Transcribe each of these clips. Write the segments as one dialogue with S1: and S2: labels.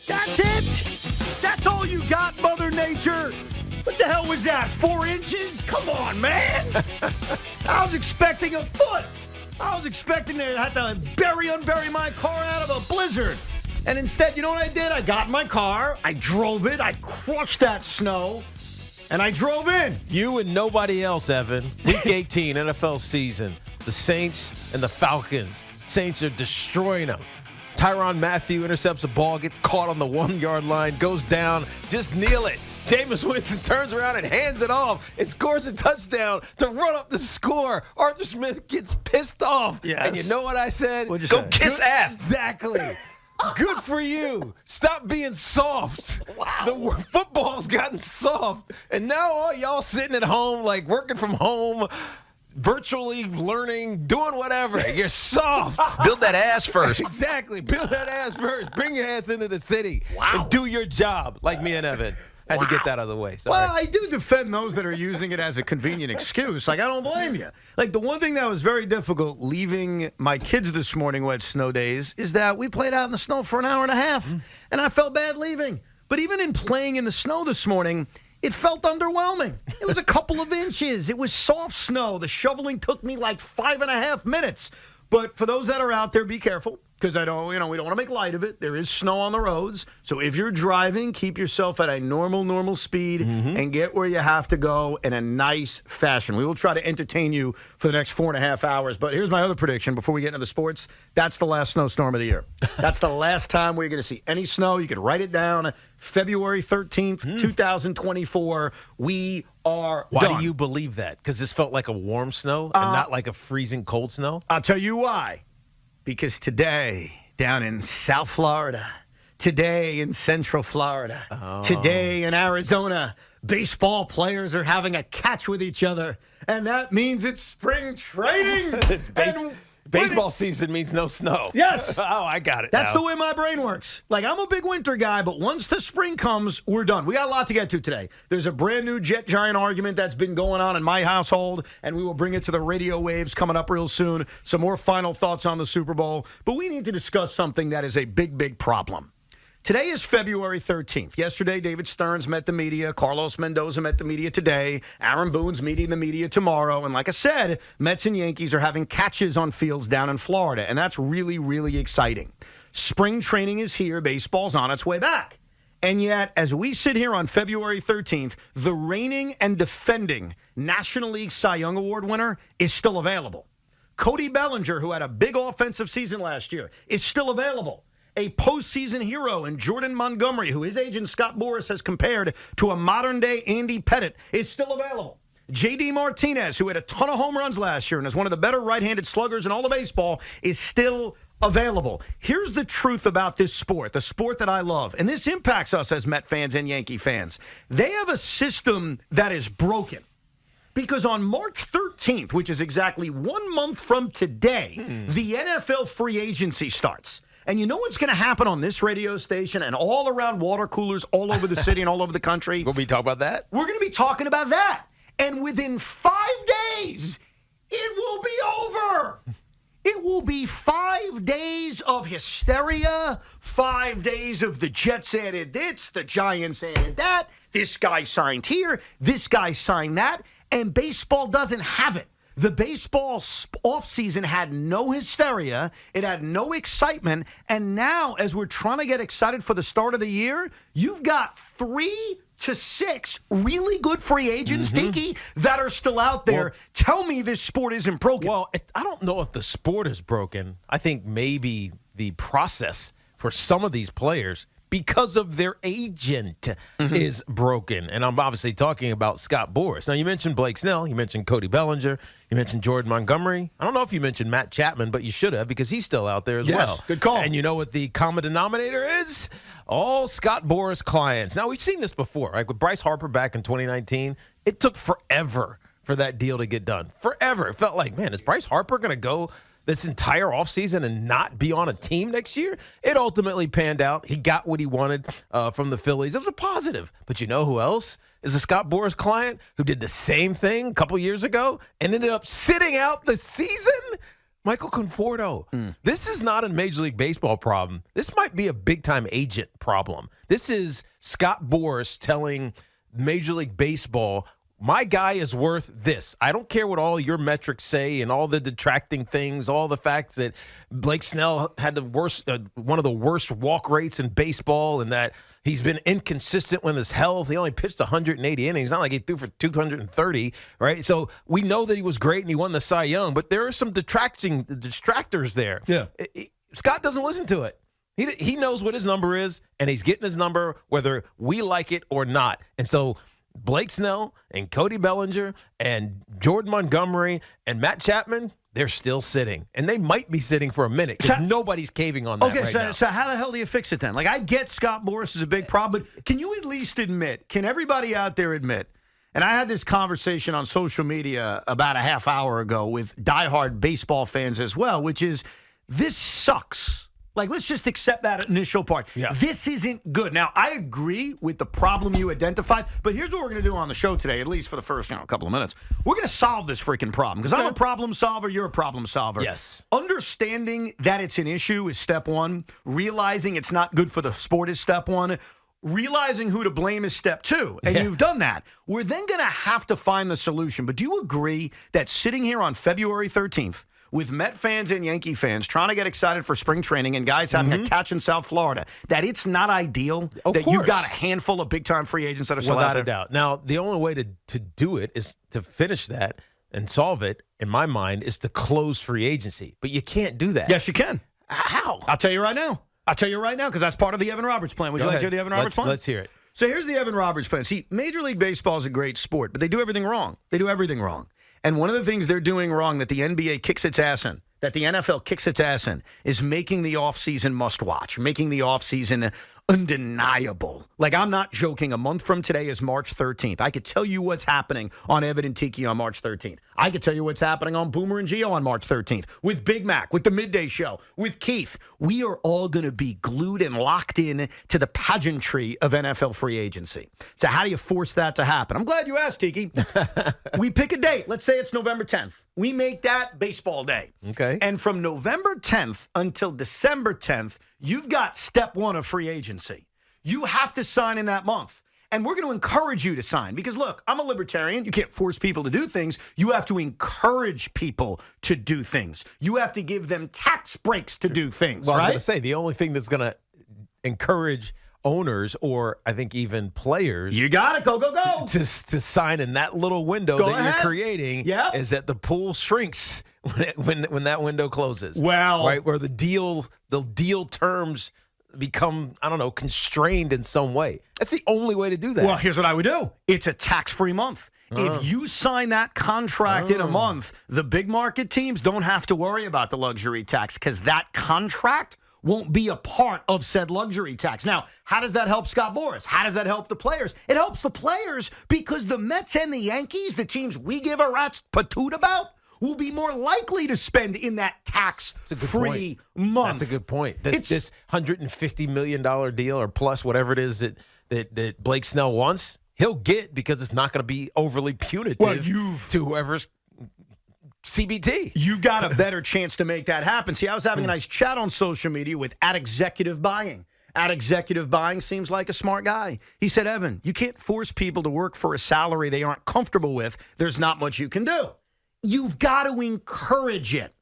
S1: That's it? That's all you got, Mother Nature? What the hell was that, 4 inches? Come on, man. I was expecting a foot. I was expecting to have to unbury my car out of a blizzard. And instead, you know what I did? I got in my car, I drove it, I crushed that snow, and I drove in.
S2: You and nobody else, Evan. Week 18, NFL season. The Saints and the Falcons. Saints are destroying them. Tyrann Mathieu intercepts a ball, gets caught on the 1-yard line, goes down, just kneel it. Jameis Winston turns around and hands it off and scores a touchdown to run up the score. Arthur Smith gets pissed off.
S1: Yes.
S2: And you know what I said?
S1: What'd you
S2: Go
S1: say?
S2: kiss ass. Exactly. Good for you. Stop being soft.
S1: Wow.
S2: The football's gotten soft. And now all y'all sitting at home, like working from home, virtually learning, doing whatever. You're soft.
S3: Build that ass first.
S2: Exactly. Build that ass first. Bring your ass into the city.
S1: Wow.
S2: And do your job like me and Evan. Had to get that out of the way. Sorry.
S1: Well, I do defend those that are using it as a convenient excuse. Like, I don't blame you. Like, the one thing that was very difficult leaving my kids this morning wet snow days is that we played out in the snow for an hour and a half, and I felt bad leaving. But even in playing in the snow this morning, it felt underwhelming. It was a couple of inches. It was soft snow. The shoveling took me like 5.5 minutes. But for those that are out there, be careful. Because we don't want to make light of it. There is snow on the roads. So if you're driving, keep yourself at a normal speed and get where you have to go in a nice fashion. We will try to entertain you for the next 4.5 hours. But here's my other prediction before we get into the sports. That's the last snowstorm of the year. That's the last time we're going to see any snow. You can write it down. February 13th, 2024. We are
S2: Why
S1: done.
S2: do you believe that? Because this felt like a warm snow and not like a freezing cold snow?
S1: I'll tell you why. Because today, down in South Florida, today in Central Florida, today in Arizona, baseball players are having a catch with each other. And that means it's spring training.
S2: Baseball season means no snow.
S1: Yes.
S2: Oh, I got it.
S1: That's
S2: now.
S1: the way my brain works. Like, I'm a big winter guy, but once the spring comes, we're done. We got a lot to get to today. There's a brand new Jet Giant argument that's been going on in my household, and we will bring it to the radio waves coming up real soon. Some more final thoughts on the Super Bowl. But we need to discuss something that is a big problem. Today is February 13th. Yesterday, David Stearns met the media. Carlos Mendoza met the media today. Aaron Boone's meeting the media tomorrow. And like I said, Mets and Yankees are having catches on fields down in Florida. And that's really exciting. Spring training is here. Baseball's on its way back. And yet, as we sit here on February 13th, the reigning and defending National League Cy Young Award winner is still available. Cody Bellinger, who had a big offensive season last year, is still available. A postseason hero in Jordan Montgomery, who his agent Scott Boras has compared to a modern-day Andy Pettitte, is still available. J.D. Martinez, who had a ton of home runs last year and is one of the better right-handed sluggers in all of baseball, is still available. Here's the truth about this sport, the sport that I love, and this impacts us as Met fans and Yankee fans. They have a system that is broken. Because on March 13th, which is exactly 1 month from today, the NFL free agency starts. And you know what's going to happen on this radio station and all around water coolers all over the city and all over the country?
S2: We'll be talking about that?
S1: We're going to be talking about that. And within 5 days, it will be over. It will be 5 days of hysteria, 5 days of the Jets added this, the Giants added that, this guy signed here, this guy signed that, and baseball doesn't have it. The baseball offseason had no hysteria. It had no excitement. And now, as we're trying to get excited for the start of the year, you've got 3 to 6 really good free agents, Dinky, that are still out there. Well, tell me this sport isn't broken.
S2: Well, I don't know if the sport is broken. I think maybe the process for some of these players, because of their agent, is broken. And I'm obviously talking about Scott Boras. Now, you mentioned Blake Snell. You mentioned Cody Bellinger. You mentioned Jordan Montgomery. I don't know if you mentioned Matt Chapman, but you should have because he's still out there as well.
S1: Good call.
S2: And you know what the common denominator is? All Scott Boras clients. Now, we've seen this before, right? With Bryce Harper back in 2019, it took forever for that deal to get done. Forever. It felt like, man, is Bryce Harper going to go this entire offseason and not be on a team next year? It ultimately panned out. He got what he wanted from the Phillies. It was a positive. But you know who else is a Scott Boras client who did the same thing a couple years ago and ended up sitting out the season? Michael Conforto. This is not a Major League Baseball problem. This might be a big-time agent problem. This is Scott Boras telling Major League Baseball, my guy is worth this. I don't care what all your metrics say and all the detracting things, all the facts that Blake Snell had the worst, one of the worst walk rates in baseball, and that he's been inconsistent with his health. He only pitched 180 innings. It's not like he threw for 230, right? So we know that he was great and he won the Cy Young, but there are some distractors there.
S1: Yeah.
S2: Scott doesn't listen to it. He knows what his number is, and he's getting his number whether we like it or not. And so Blake Snell and Cody Bellinger and Jordan Montgomery and Matt Chapman, they're still sitting. And they might be sitting for a minute because nobody's caving on that right now.
S1: So how the hell do you fix it then? Like, I get Scott Boras is a big problem, but can you at least admit, can everybody out there admit, and I had this conversation on social media about a half hour ago with diehard baseball fans as well, which is this sucks. Like, let's just accept that initial part.
S2: Yeah.
S1: This isn't good. Now, I agree with the problem you identified, but here's what we're going to do on the show today, at least for the first couple of minutes. We're going to solve this freaking problem because I'm a problem solver, you're a problem solver.
S2: Yes.
S1: Understanding that it's an issue is step one. Realizing it's not good for the sport is step one. Realizing who to blame is step two, and you've done that. We're then going to have to find the solution. But do you agree that sitting here on February 13th, with Met fans and Yankee fans trying to get excited for spring training and guys having a catch in South Florida, that it's not ideal that you've got a handful of big-time free agents that are still out there?
S2: Without a doubt. Now, the only way to do it is to finish that and solve it, in my mind, is to close free agency. But you can't do that.
S1: Yes, you can.
S2: How?
S1: I'll tell you right now. because that's part of the Evan Roberts plan. Would you like to hear the Evan Roberts plan?
S2: Let's hear it.
S1: So here's the Evan Roberts plan. See, Major League Baseball is a great sport, but they do everything wrong. They do everything wrong. And one of the things they're doing wrong that the NBA kicks its ass in, that the NFL kicks its ass in, is making the offseason must-watch, making the offseason undeniable. Like, I'm not joking. A month from today is March 13th. I could tell you what's happening on Evan and Tiki on March 13th. I could tell you what's happening on Boomer and Gio on March 13th, with Big Mac, with the Midday Show, with Keith. We are all going to be glued and locked in to the pageantry of NFL free agency. So how do you force that to happen? I'm glad you asked, Tiki. We pick a date. Let's say it's November 10th. We make that baseball day.
S2: Okay.
S1: And from November 10th until December 10th, you've got step one of free agency. You have to sign in that month. And we're going to encourage you to sign. Because, look, I'm a libertarian. You can't force people to do things. You have to encourage people to do things. You have to give them tax breaks to do things,
S2: well,
S1: right?
S2: I was going to say, the only thing that's going to encourage owners, or I think even players,
S1: you got it. Go, go, go.
S2: to sign in that little window you're creating, is that the pool shrinks when that window closes.
S1: Well,
S2: right, where the deal terms become, I don't know, constrained in some way. That's the only way to do that.
S1: Well, here's what I would do. It's a tax-free month. If you sign that contract in a month, the big market teams don't have to worry about the luxury tax because that contract won't be a part of said luxury tax. Now, how does that help Scott Boras? How does that help the players? It helps the players because the Mets and the Yankees, the teams we give a rat's patoot about, will be more likely to spend in that tax-free month.
S2: That's a good point. This $150 million deal or plus whatever it is that Blake Snell wants, he'll get because it's not going to be overly punitive to whoever's CBT.
S1: You've got a better chance to make that happen. See, I was having a nice chat on social media with @Executive Buying. @Executive Buying seems like a smart guy. He said, Evan, you can't force people to work for a salary they aren't comfortable with. There's not much you can do. You've got to encourage it.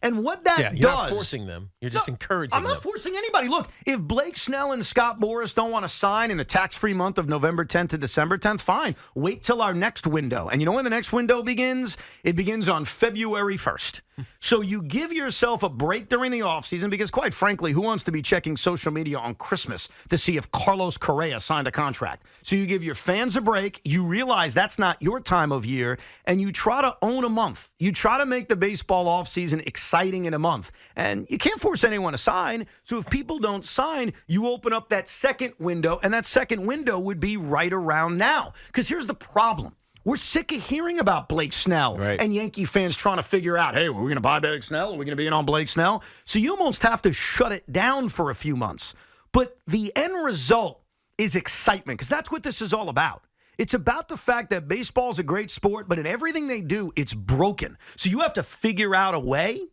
S1: And what that does...
S2: You're not forcing them. You're just encouraging them.
S1: I'm not forcing anybody. Look, if Blake Snell and Scott Boras don't want to sign in the tax-free month of November 10th to December 10th, fine. Wait till our next window. And you know when the next window begins? It begins on February 1st. So you give yourself a break during the offseason because, quite frankly, who wants to be checking social media on Christmas to see if Carlos Correa signed a contract? So you give your fans a break. You realize that's not your time of year, and you try to own a month. You try to make the baseball offseason exciting in a month. And you can't force anyone to sign. So if people don't sign, you open up that second window, and that second window would be right around now. Because here's the problem. We're sick of hearing about Blake Snell and Yankee fans trying to figure out, hey, are we going to buy Blake Snell? Are we going to be in on Blake Snell? So you almost have to shut it down for a few months. But the end result is excitement, because that's what this is all about. It's about the fact that baseball is a great sport, but in everything they do, it's broken. So you have to figure out a way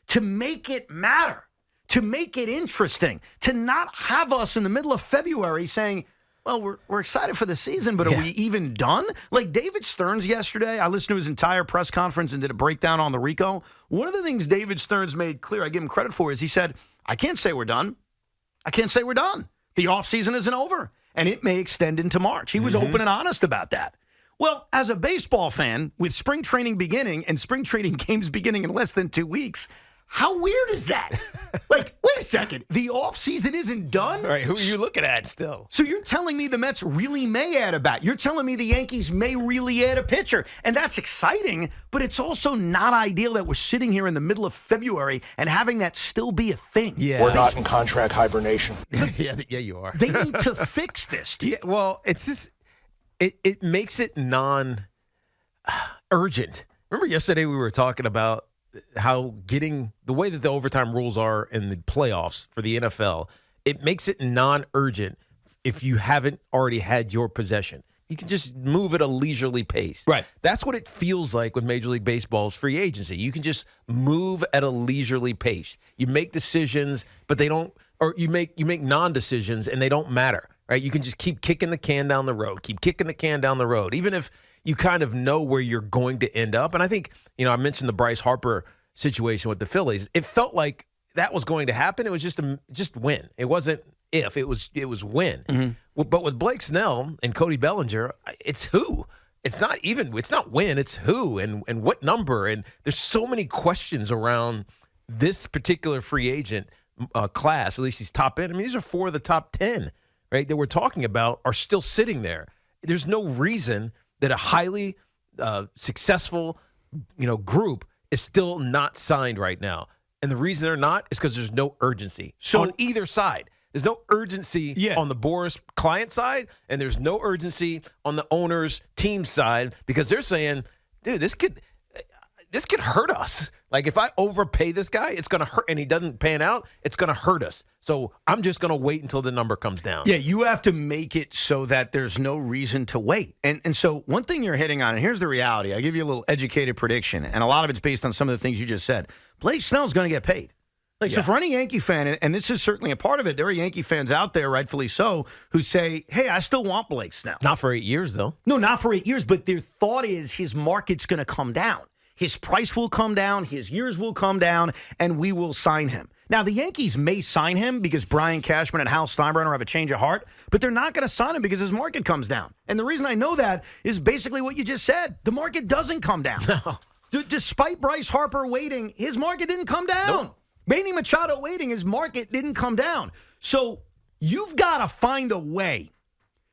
S1: to make it matter, to make it interesting, to not have us in the middle of February saying, well, we're excited for the season, but are we even done? Like David Stearns yesterday, I listened to his entire press conference and did a breakdown on the RICO. One of the things David Stearns made clear, I give him credit for, is he said, I can't say we're done. I can't say we're done. The offseason isn't over, and it may extend into March. He was open and honest about that. Well, as a baseball fan, with spring training beginning and spring training games beginning in less than 2 weeks, how weird is that? Like, wait a second. The offseason isn't done?
S2: All right, who are you looking at still?
S1: So you're telling me the Mets really may add a bat. You're telling me the Yankees may really add a pitcher. And that's exciting, but it's also not ideal that we're sitting here in the middle of February and having that still be a thing.
S2: Yeah.
S3: We're not in contract hibernation.
S2: yeah, you are.
S1: They need to fix this.
S2: Yeah, well, it's just it makes it non-urgent. Remember yesterday we were talking about how getting the way that the overtime rules are in the playoffs for the NFL, it makes it non-urgent if you haven't already had your possession. You can just move at a leisurely pace.
S1: Right.
S2: That's what it feels like with Major League Baseball's free agency. You can just move at a leisurely pace. You make decisions, but they don't, or you make non-decisions and they don't matter. Right? You can just keep kicking the can down the road, even if you kind of know where you're going to end up. And I think, I mentioned the Bryce Harper situation with the Phillies. It felt like that was going to happen. It was just when. It wasn't if. It was when. Mm-hmm. But with Blake Snell and Cody Bellinger, it's who. It's not when. It's who and what number. And there's so many questions around this particular free agent class. At least he's top end. I mean, these are 4 of the top 10. Right, that we're talking about are still sitting there. There's no reason that a highly successful, group is still not signed right now. And the reason they're not is because there's no urgency. So on either side, there's no urgency on the Boras client side, and there's no urgency on the owner's team side because they're saying, dude, this could hurt us. Like if I overpay this guy, it's going to hurt, and he doesn't pan out, it's going to hurt us. So I'm just going to wait until the number comes down.
S1: Yeah, you have to make it so that there's no reason to wait. And so one thing you're hitting on, and here's the reality. I'll give you a little educated prediction, and a lot of it's based on some of the things you just said. Blake Snell's going to get paid. So for any Yankee fan, and this is certainly a part of it, there are Yankee fans out there, rightfully so, who say, hey, I still want Blake Snell.
S2: Not for 8 years, though.
S1: No, not for 8 years, but their thought is his market's going to come down. His price will come down, his years will come down, and we will sign him. Now, the Yankees may sign him because Brian Cashman and Hal Steinbrenner have a change of heart, but they're not going to sign him because his market comes down. And the reason I know that is basically what you just said. The market doesn't come down.
S2: No.
S1: Despite Bryce Harper waiting, his market didn't come down.
S2: Nope.
S1: Manny Machado waiting, his market didn't come down. So you've got to find a way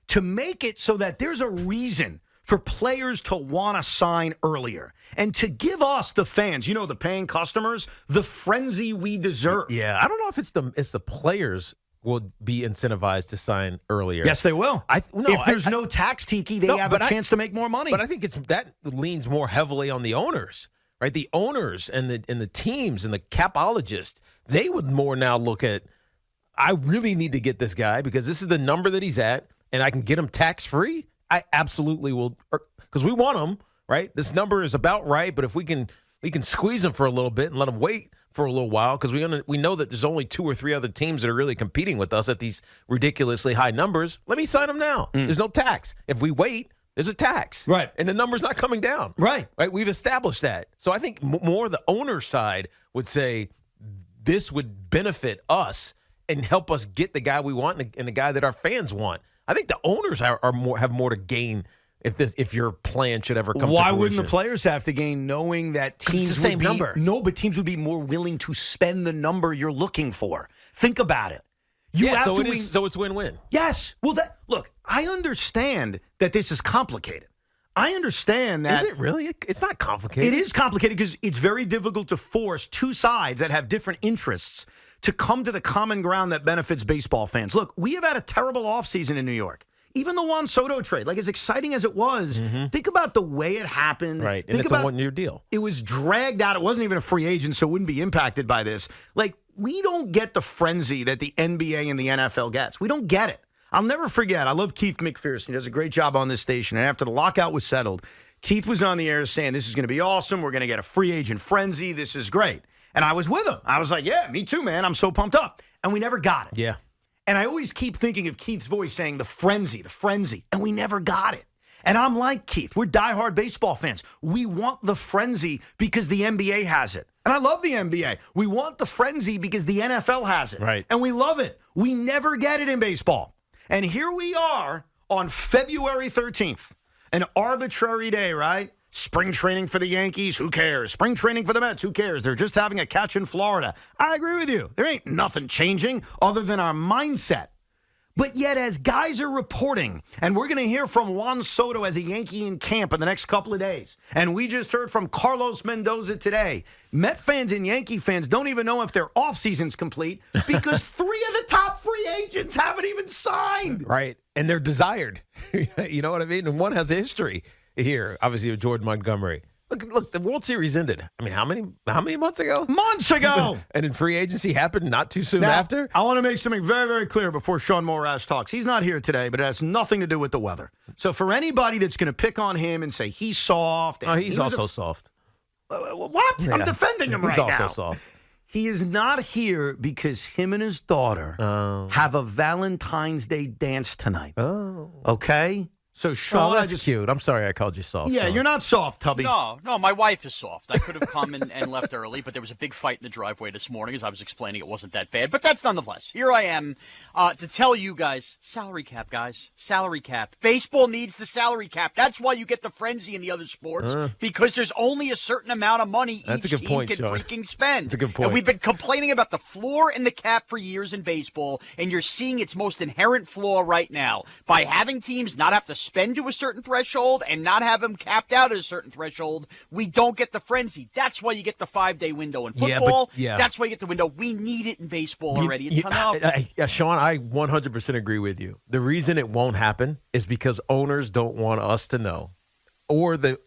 S1: to make it so that there's a reason for players to want to sign earlier and to give us, the fans, the paying customers, the frenzy we deserve.
S2: Yeah, I don't know if it's the players will be incentivized to sign earlier.
S1: Yes, they will. If there's no tax tiki, they have a chance to make more money.
S2: But I think that leans more heavily on the owners, right? The owners and the teams and the capologists, they would more now look at, I really need to get this guy because this is the number that he's at, and I can get him tax-free. I absolutely will, because we want him, right? This number is about right, but if we can squeeze him for a little bit and let him wait for a little while, because we know that there's only 2 or 3 other teams that are really competing with us at these ridiculously high numbers. Let me sign him now. There's no tax. If we wait, there's a tax.
S1: Right.
S2: And the number's not coming down.
S1: Right.
S2: Right? We've established that. So I think more the owner side would say this would benefit us and help us get the guy we want and the guy that our fans want. I think the owners have more to gain if your plan should ever come to fruition.
S1: Why wouldn't the players have to gain knowing that teams
S2: it's the same number?
S1: No, but teams would be more willing to spend the number you're looking for. Think about it.
S2: So it's win-win.
S1: Yes. Well, look, I understand that this is complicated. I understand that.
S2: Is it really? It's not complicated.
S1: It is complicated because it's very difficult to force two sides that have different interests to come to the common ground that benefits baseball fans. Look, we have had a terrible offseason in New York. Even the Juan Soto trade, like as exciting as it was, think about the way it happened.
S2: Right, and it's a one-year deal.
S1: It was dragged out. It wasn't even a free agent, so it wouldn't be impacted by this. Like, we don't get the frenzy that the NBA and the NFL gets. We don't get it. I'll never forget. I love Keith McPherson. He does a great job on this station. And after the lockout was settled, Keith was on the air saying, this is going to be awesome. We're going to get a free agent frenzy. This is great. And I was with him. I was like, yeah, me too, man. I'm so pumped up. And we never got it.
S2: Yeah.
S1: And I always keep thinking of Keith's voice saying the frenzy. And we never got it. And I'm like Keith. We're diehard baseball fans. We want the frenzy because the NBA has it. And I love the NBA. We want the frenzy because the NFL has it.
S2: Right.
S1: And we love it. We never get it in baseball. And here we are on February 13th, an arbitrary day, right? Spring training for the Yankees, who cares? Spring training for the Mets, who cares? They're just having a catch in Florida. I agree with you. There ain't nothing changing other than our mindset. But yet, as guys are reporting, and we're going to hear from Juan Soto as a Yankee in camp in the next couple of days, and we just heard from Carlos Mendoza today, Met fans and Yankee fans don't even know if their offseason's complete because 3 of the top free agents haven't even signed.
S2: Right. And they're desired. You know what I mean? And one has a history here, obviously, of Jordan Montgomery. Look, the World Series ended. I mean, how many months ago?
S1: Months ago!
S2: And then free agency happened not too soon
S1: Now,
S2: after?
S1: I want to make something very, very clear before Sean Morash talks. He's not here today, but it has nothing to do with the weather. So for anybody that's going to pick on him and say he's soft.
S2: Oh, he's also soft.
S1: What?
S2: Yeah.
S1: I'm defending him
S2: He's
S1: right now.
S2: also soft.
S1: He is not here because him and his daughter have a Valentine's Day dance tonight.
S2: Oh.
S1: Okay? So, Sean,
S2: that's cute. I'm sorry I called you soft.
S1: Yeah,
S2: Sean.
S1: you're not soft, Tubby.
S4: No, my wife is soft. I could have come and left early, but there was a big fight in the driveway this morning. As I was explaining, it wasn't that bad. But that's nonetheless. Here I am to tell you guys, salary cap, guys. Salary cap. Baseball needs the salary cap. That's why you get the frenzy in the other sports, because there's only a certain amount of money
S2: That's
S4: each
S2: a good
S4: team
S2: point,
S4: can
S2: Sean.
S4: freaking spend.
S2: That's a good point.
S4: And we've been complaining about the floor and the cap for years in baseball, and you're seeing its most inherent flaw right now by having teams not have to spend to a certain threshold and not have them capped out at a certain threshold. We don't get the frenzy. That's why you get the 5-day window in football.
S2: Yeah.
S4: That's why you get the window. We need it in baseball already. It's enough.
S2: Sean, I 100% agree with you. The reason it won't happen is because owners don't want us to know, or the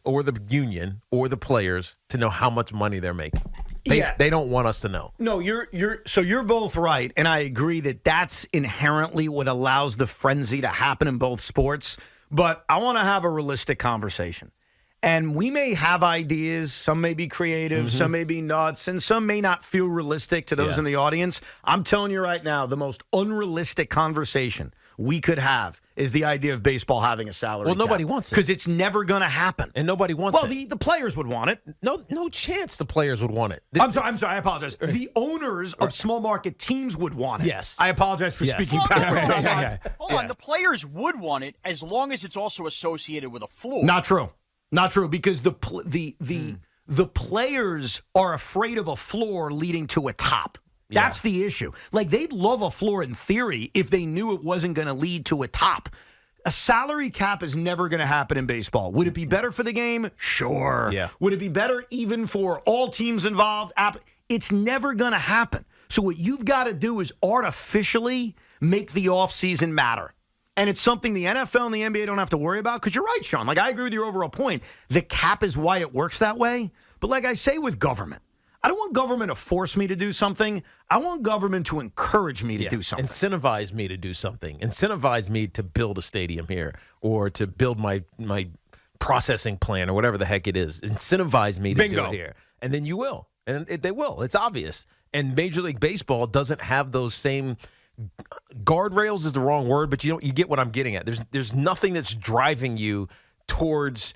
S2: union or the players to know how much money they're making. They don't want us to know.
S1: No, you're both right, and I agree that that's inherently what allows the frenzy to happen in both sports. But I want to have a realistic conversation. And we may have ideas, some may be creative, some may be nuts, and some may not feel realistic to those in the audience. I'm telling you right now, the most unrealistic conversation we could have is the idea of baseball having a salary
S2: Well,
S1: cap.
S2: nobody wants it.
S1: Because it's never going to happen.
S2: And nobody wants it.
S1: Well, the players would want it.
S2: No chance the players would want it.
S1: I'm sorry, I apologize. The owners of small market teams would want it.
S2: Yes.
S1: I apologize for speaking
S4: Hold
S1: backwards.
S4: on. Hold on. The players would want it as long as it's also associated with a floor.
S1: Not true, because the players are afraid of a floor leading to a top. That's the issue. Like, they'd love a floor in theory if they knew it wasn't going to lead to a top. A salary cap is never going to happen in baseball. Would it be better for the game? Sure.
S2: Yeah.
S1: Would it be better even for all teams involved? It's never going to happen. So what you've got to do is artificially make the offseason matter. And it's something the NFL and the NBA don't have to worry about, because you're right, Sean. Like, I agree with your overall point. The cap is why it works that way. But like I say with government, I don't want government to force me to do something. I want government to encourage me to do something.
S2: Incentivize me to do something. Incentivize me to build a stadium here, or to build my processing plant, or whatever the heck it is. Incentivize me to do it here. And then you will. And they will. It's obvious. And Major League Baseball doesn't have those same guardrails is the wrong word, but you get what I'm getting at. There's nothing that's driving you towards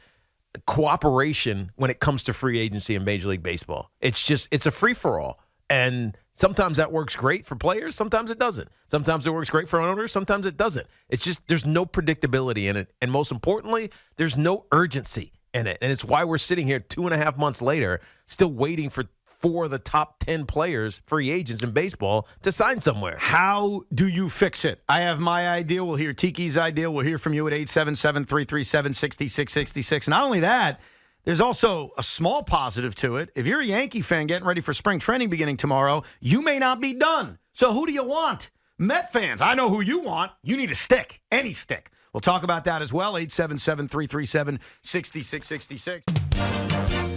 S2: cooperation when it comes to free agency in Major League Baseball. It's a free-for-all. And sometimes that works great for players, sometimes it doesn't. Sometimes it works great for owners, sometimes it doesn't. It's just there's no predictability in it. And most importantly, there's no urgency in it. And it's why we're sitting here 2.5 months later still waiting for 4 of the top 10 players, free agents in baseball, to sign somewhere.
S1: How do you fix it? I have my idea. We'll hear Tiki's idea. We'll hear from you at 877-337-6666. Not only that, there's also a small positive to it. If you're a Yankee fan getting ready for spring training beginning tomorrow, you may not be done. So who do you want? Met fans, I know who you want. You need a stick, any stick. We'll talk about that as well, 877-337-6666.